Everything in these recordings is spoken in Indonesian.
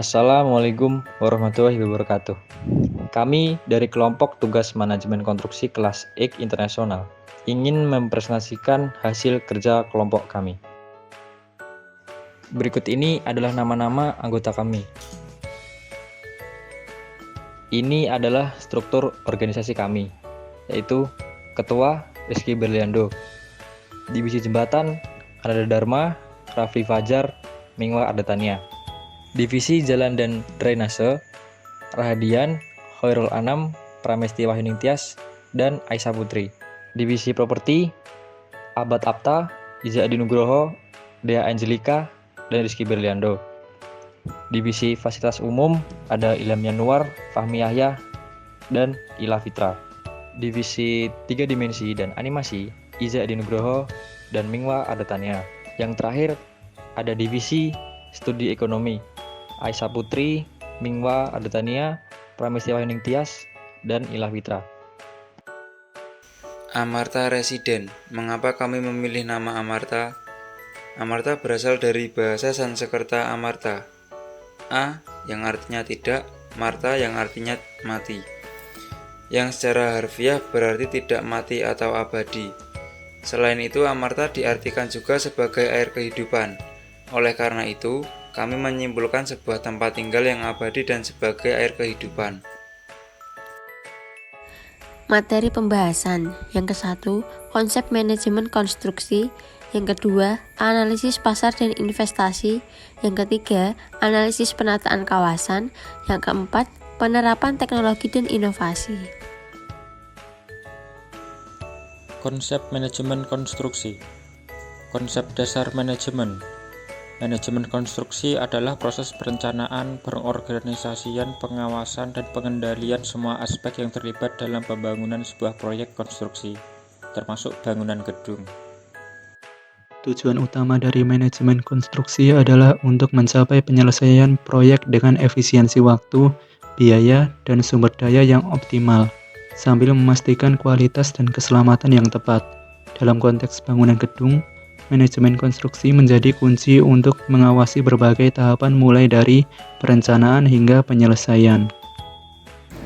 Assalamualaikum warahmatullahi wabarakatuh. Kami dari kelompok tugas manajemen konstruksi kelas IK Internasional ingin mempresentasikan hasil kerja kelompok kami. Berikut ini adalah nama-nama anggota kami. Ini adalah struktur organisasi kami, yaitu Ketua Rizky Berliando, Divisi Jembatan Ananda Dharma, Rafli Fajar, Mingwa Ardatania. Divisi Jalan dan Drainase, Rahadian, Khairul Anam, Pramesti Wahyuning Tias, dan Aisyah Putri. Divisi Properti, Abad Apta, Iza Adi Nugroho, Dea Angelika, dan Rizky Berliando. Divisi Fasilitas Umum, ada Ilham Yanuar, Fahmi Yahya, dan Ila Fitra. Divisi 3 Dimensi dan Animasi, Iza Adi Nugroho, dan Mingwa Ardatania. Yang terakhir, ada Divisi Studi Ekonomi, Aisyah Putri, Mingwa Ardatania, Pramesti Wahyuning Tias, dan Ila Fitra. Amarta Residen. Mengapa kami memilih nama Amarta? Amarta berasal dari bahasa Sanskerta Amarta. A yang artinya tidak, Marta yang artinya mati. Yang secara harfiah berarti tidak mati atau abadi. Selain itu, Amarta diartikan juga sebagai air kehidupan. Oleh karena itu, kami menyimpulkan sebuah tempat tinggal yang abadi dan sebagai air kehidupan. Materi pembahasan. Yang ke-1, konsep manajemen konstruksi. Yang kedua, analisis pasar dan investasi. Yang ketiga, analisis penataan kawasan. Yang keempat, penerapan teknologi dan inovasi. Konsep manajemen konstruksi. Konsep dasar manajemen. Manajemen konstruksi adalah proses perencanaan, pengorganisasian, pengawasan, dan pengendalian semua aspek yang terlibat dalam pembangunan sebuah proyek konstruksi, termasuk bangunan gedung. Tujuan utama dari manajemen konstruksi adalah untuk mencapai penyelesaian proyek dengan efisiensi waktu, biaya, dan sumber daya yang optimal, sambil memastikan kualitas dan keselamatan yang tepat. Dalam konteks bangunan gedung, manajemen konstruksi menjadi kunci untuk mengawasi berbagai tahapan mulai dari perencanaan hingga penyelesaian.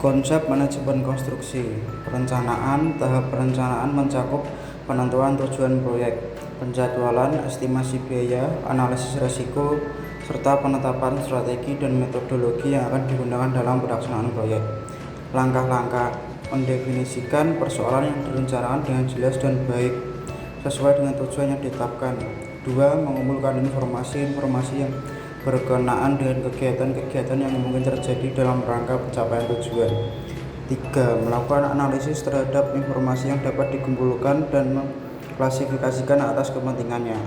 Konsep manajemen konstruksi. Perencanaan. Tahap perencanaan mencakup penentuan tujuan proyek, penjadwalan, estimasi biaya, analisis risiko, serta penetapan strategi dan metodologi yang akan digunakan dalam pelaksanaan proyek. Langkah-langkah. Mendefinisikan persoalan yang direncanakan dengan jelas dan baik sesuai dengan tujuan yang ditetapkan. 2. Mengumpulkan informasi-informasi yang berkenaan dengan kegiatan-kegiatan yang mungkin terjadi dalam rangka pencapaian tujuan. 3. Melakukan analisis terhadap informasi yang dapat dikumpulkan dan mengklasifikasikan atas kepentingannya.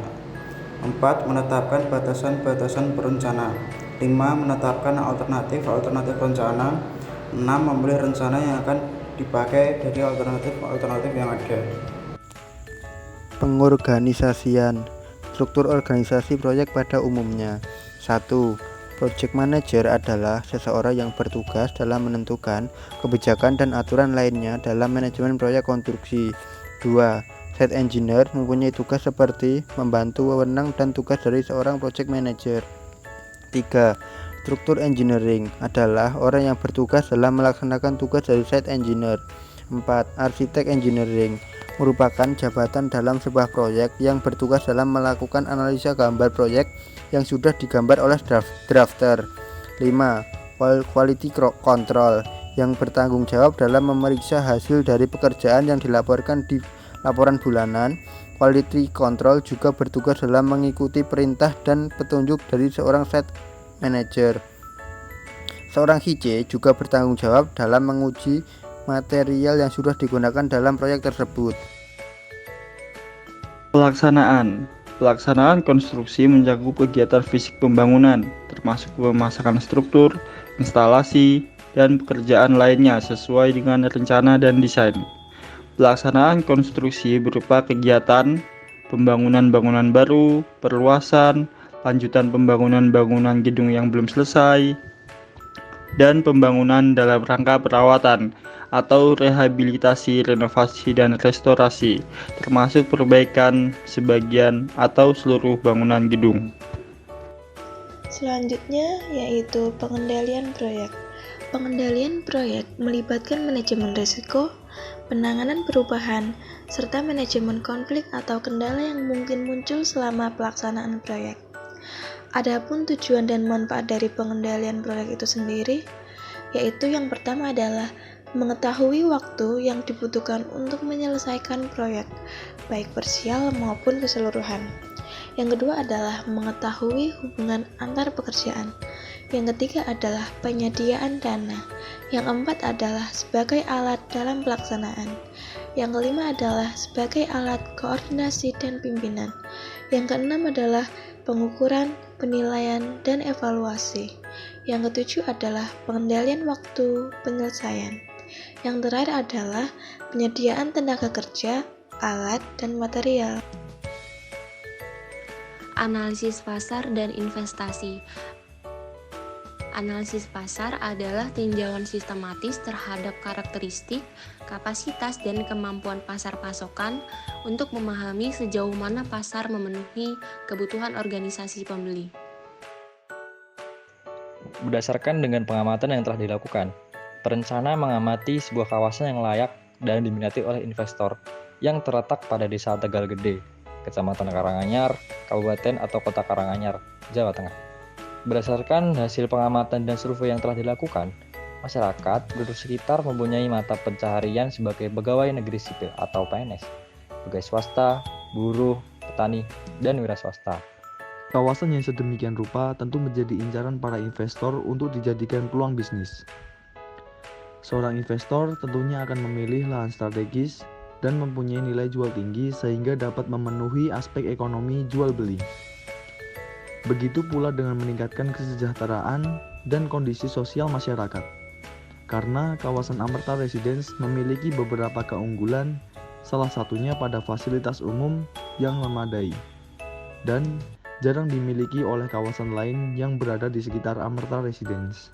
4. Menetapkan batasan-batasan perencana. 5. Menetapkan alternatif rencana. 6. Memilih rencana yang akan dipakai dari alternatif yang ada. Pengorganisasian. Struktur organisasi proyek pada umumnya. 1. Project manager adalah seseorang yang bertugas dalam menentukan kebijakan dan aturan lainnya dalam manajemen proyek konstruksi. 2. Site engineer mempunyai tugas seperti membantu wewenang dan tugas dari seorang project manager. 3. Struktur engineering adalah orang yang bertugas dalam melaksanakan tugas dari site engineer. 4. Arsitek engineering merupakan jabatan dalam sebuah proyek yang bertugas dalam melakukan analisa gambar proyek yang sudah digambar oleh drafter. 5. Quality control yang bertanggung jawab dalam memeriksa hasil dari pekerjaan yang dilaporkan di laporan bulanan. Quality control juga bertugas dalam mengikuti perintah dan petunjuk dari seorang site manager. Seorang HC juga bertanggung jawab dalam menguji material yang sudah digunakan dalam proyek tersebut. Pelaksanaan konstruksi mencakup kegiatan fisik pembangunan, termasuk pemasangan struktur, instalasi, dan pekerjaan lainnya sesuai dengan rencana dan desain. Pelaksanaan konstruksi berupa kegiatan pembangunan bangunan baru, perluasan, lanjutan pembangunan bangunan gedung yang belum selesai, dan pembangunan dalam rangka perawatan atau rehabilitasi, renovasi, dan restorasi, termasuk perbaikan sebagian atau seluruh bangunan gedung. Selanjutnya yaitu pengendalian proyek. Pengendalian proyek melibatkan manajemen risiko, penanganan perubahan, serta manajemen konflik atau kendala yang mungkin muncul selama pelaksanaan proyek. Adapun tujuan dan manfaat dari pengendalian proyek itu sendiri, yaitu yang pertama adalah mengetahui waktu yang dibutuhkan untuk menyelesaikan proyek, baik parsial maupun keseluruhan. Yang kedua adalah mengetahui hubungan antar pekerjaan. Yang ketiga adalah penyediaan dana. Yang keempat adalah sebagai alat dalam pelaksanaan. Yang kelima adalah sebagai alat koordinasi dan pimpinan. Yang keenam adalah pengukuran, penilaian, dan evaluasi. Yang ketujuh adalah pengendalian waktu penyelesaian. Yang terakhir adalah penyediaan tenaga kerja, alat, dan material. Analisis pasar dan investasi. Analisis pasar adalah tinjauan sistematis terhadap karakteristik, kapasitas, dan kemampuan pasar pasokan untuk memahami sejauh mana pasar memenuhi kebutuhan organisasi pembeli. Berdasarkan dengan pengamatan yang telah dilakukan, perencana mengamati sebuah kawasan yang layak dan diminati oleh investor yang terletak pada Desa Tegal Gede, Kecamatan Karanganyar, Kabupaten atau Kota Karanganyar, Jawa Tengah. Berdasarkan hasil pengamatan dan survei yang telah dilakukan, masyarakat penduduk sekitar mempunyai mata pencaharian sebagai pegawai negeri sipil atau PNS, pegawai swasta, buruh, petani, dan wira swasta. Kawasan yang sedemikian rupa tentu menjadi incaran para investor untuk dijadikan peluang bisnis. Seorang investor tentunya akan memilih lahan strategis dan mempunyai nilai jual tinggi sehingga dapat memenuhi aspek ekonomi jual beli. Begitu pula dengan meningkatkan kesejahteraan dan kondisi sosial masyarakat. Karena kawasan Amerta Residence memiliki beberapa keunggulan, salah satunya pada fasilitas umum yang memadai dan jarang dimiliki oleh kawasan lain yang berada di sekitar Amerta Residence.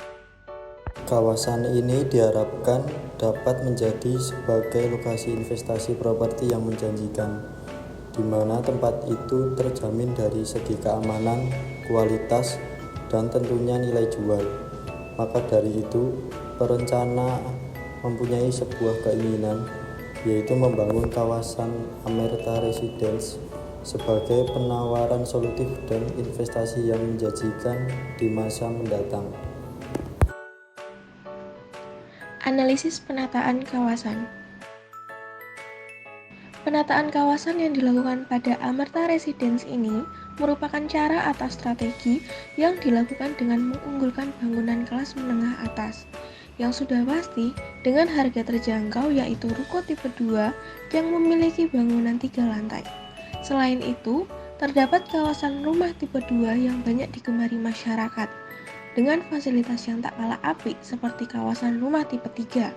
Kawasan ini diharapkan dapat menjadi sebagai lokasi investasi properti yang menjanjikan, di mana tempat itu terjamin dari segi keamanan, kualitas, dan tentunya nilai jual. Maka dari itu, perencana mempunyai sebuah keinginan, yaitu membangun kawasan Amerta Residence sebagai penawaran solutif dan investasi yang menjanjikan di masa mendatang. Analisis penataan kawasan. Penataan kawasan yang dilakukan pada Amerta Residence ini merupakan cara atau strategi yang dilakukan dengan mengunggulkan bangunan kelas menengah atas yang sudah pasti dengan harga terjangkau, yaitu ruko tipe 2 yang memiliki bangunan 3 lantai. Selain itu, terdapat kawasan rumah tipe 2 yang banyak digemari masyarakat dengan fasilitas yang tak kalah apik seperti kawasan rumah tipe 3.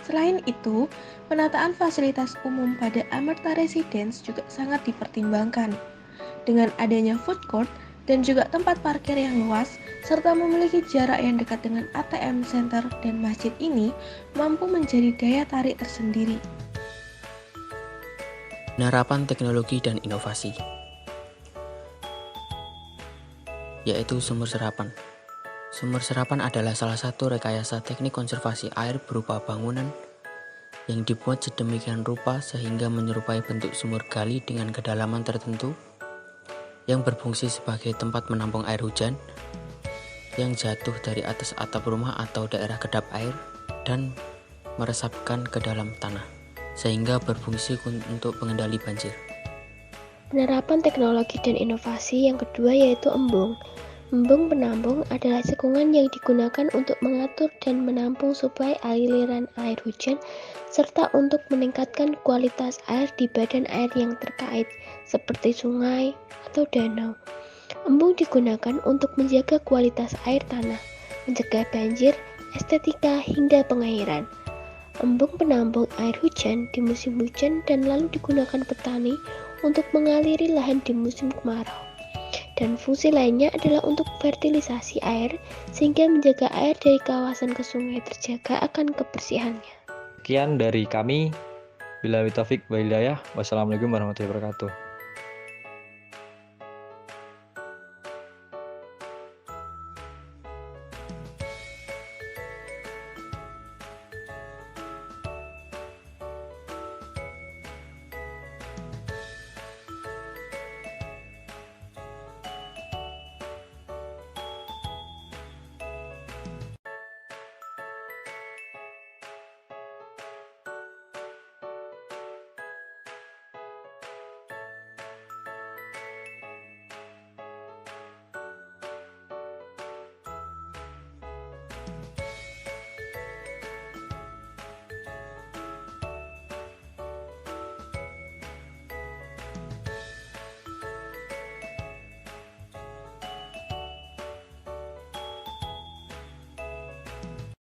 Selain itu, penataan fasilitas umum pada Amerta Residence juga sangat dipertimbangkan. Dengan adanya food court dan juga tempat parkir yang luas, serta memiliki jarak yang dekat dengan ATM Center dan masjid ini mampu menjadi daya tarik tersendiri. Penerapan teknologi dan inovasi, yaitu sumber serapan. Sumber serapan adalah salah satu rekayasa teknik konservasi air berupa bangunan yang dibuat sedemikian rupa sehingga menyerupai bentuk sumur gali dengan kedalaman tertentu yang berfungsi sebagai tempat menampung air hujan yang jatuh dari atas atap rumah atau daerah kedap air dan meresapkan ke dalam tanah sehingga berfungsi untuk pengendali banjir. Penerapan teknologi dan inovasi yang kedua yaitu embung. Embung penampung adalah cekungan yang digunakan untuk mengatur dan menampung suplai aliran air hujan serta untuk meningkatkan kualitas air di badan air yang terkait seperti sungai atau danau. Embung digunakan untuk menjaga kualitas air tanah, mencegah banjir, estetika hingga pengairan. Embung penampung air hujan di musim hujan dan lalu digunakan petani untuk mengaliri lahan di musim kemarau. Dan fungsi lainnya adalah untuk fertilisasi air sehingga menjaga air dari kawasan ke sungai terjaga akan kebersihannya. Sekian dari kami. Billahi taufik wa hidayah. Wassalamualaikum warahmatullahi wabarakatuh.